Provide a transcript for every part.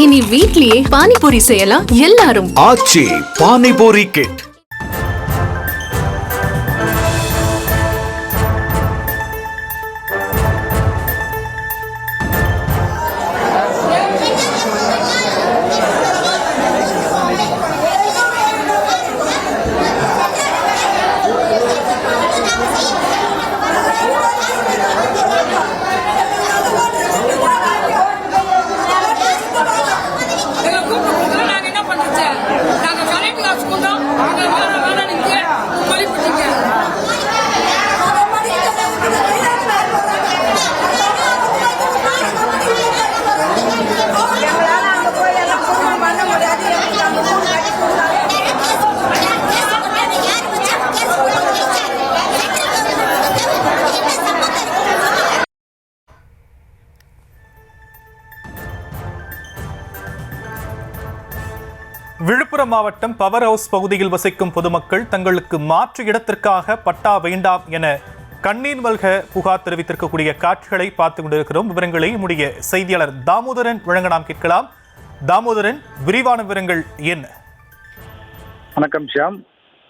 இனி வீட்லயே பானிபூரி செய்யலாம் எல்லாரும். ஆச்சி பானிபூரி கிட். விழுப்புரம் மாவட்டம் பவர் ஹவுஸ் பகுதியில் வசிக்கும் பொதுமக்கள் தங்களுக்கு மாற்று இடத்திற்காக பட்டா வேண்டாம் என கண்ணீர் மல்க புகார் தெரிவித்திருக்கக்கூடிய காட்சிகளை பார்த்துக் கொண்டிருக்கிறோம். விவரங்களை நம்முடைய செய்தியாளர் தாமோதரன் வழங்க நாம் கேட்கலாம். தாமோதரன், விரிவான விவரங்கள் என்ன? வணக்கம் ஷியாம்.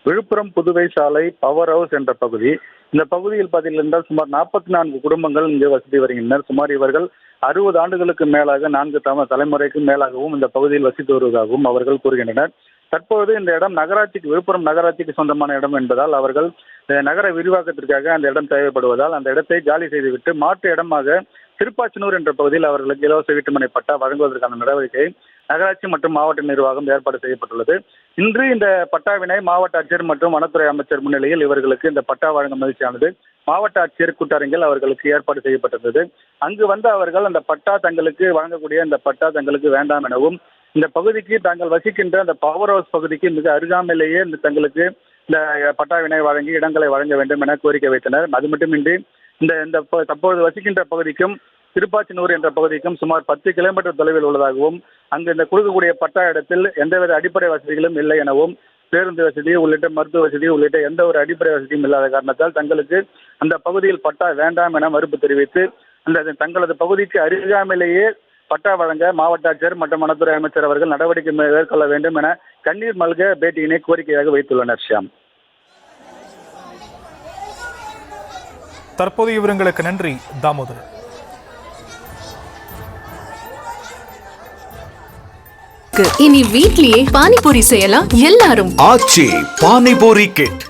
விழுப்புரம் புதுவை சாலை பவர் ஹவுஸ் என்ற பகுதி. இந்த பகுதியில் பார்த்தீங்கன்னா சுமார் 44 குடும்பங்கள் இங்கு வசித்து வருகின்றனர். சுமார் இவர்கள் 60 ஆண்டுகளுக்கு மேலாக 4 தலைமுறைக்கு மேலாகவும் இந்த பகுதியில் வசித்து வருவதாகவும் அவர்கள் கூறுகின்றனர். தற்போது இந்த இடம் விழுப்புரம் நகராட்சிக்கு சொந்தமான இடம் என்பதால் அவர்கள் நகர விரிவாக்கத்திற்காக அந்த இடம் தேவைப்படுவதால் அந்த இடத்தை காலி செய்துவிட்டு மாற்று இடமாக திருப்பாச்சனூர் என்ற பகுதியில் அவர்களுக்கு இலவச வீட்டுமனை பட்டா வழங்குவதற்கான நடவடிக்கை நகராட்சி மற்றும் மாவட்ட நிர்வாகம் ஏற்பாடு செய்யப்பட்டுள்ளது. இன்று இந்த பட்டாவினை மாவட்ட ஆட்சியர் மற்றும் வனத்துறை அமைச்சர் முன்னிலையில் இவர்களுக்கு இந்த பட்டா வழங்கும் நிகழ்ச்சியானது மாவட்ட ஆட்சியர் கூட்டரங்கில் அவர்களுக்கு ஏற்பாடு செய்யப்பட்டிருந்தது. அங்கு வந்து அவர்கள் அந்த பட்டா தங்களுக்கு வழங்கக்கூடிய இந்த பட்டா தங்களுக்கு வேண்டாம் எனவும் இந்த பகுதிக்கு தாங்கள் வசிக்கின்ற அந்த பவர் ஹவுஸ் பகுதிக்கு மிக அருகாமையிலேயே இந்த தங்களுக்கு இந்த பட்டாவினை வழங்கி இடங்களை வழங்க வேண்டும் என கோரிக்கை வைத்தனர். அது மட்டுமின்றி இந்த தற்போது வசிக்கின்ற பகுதிக்கும் திருப்பாச்சனூர் என்ற பகுதிக்கும் சுமார் 10 கிலோமீட்டர் தொலைவில் உள்ளதாகவும் அங்கு இந்த கொடுக்கக்கூடிய பட்டா இடத்தில் எந்தவித அடிப்படை வசதிகளும் இல்லை எனவும் பேருந்து வசதி உள்ளிட்ட மருத்துவ வசதி உள்ளிட்ட எந்த ஒரு அடிப்படை வசதியும் இல்லாத காரணத்தால் தங்களுக்கு அந்த பகுதியில் பட்டா வேண்டாம் என மறுப்பு தெரிவித்து அந்த தங்களது பகுதிக்கு அருகாமையிலேயே பட்டா வழங்க மாவட்ட ஆட்சியர் மற்றும் வனத்துறை அமைச்சர் அவர்கள் நடவடிக்கை மேற்கொள்ள வேண்டும் என கண்ணீர் மல்க பேட்டியினை கோரிக்கையாக வைத்துள்ளனர். ஷியாம், தற்போதைய விவரங்களுக்கு நன்றி தாமோதரன். இனி வீட்லயே பானிபூரி செய்யலாம் எல்லாரும். ஆச்சி பானிபூரி கிட்.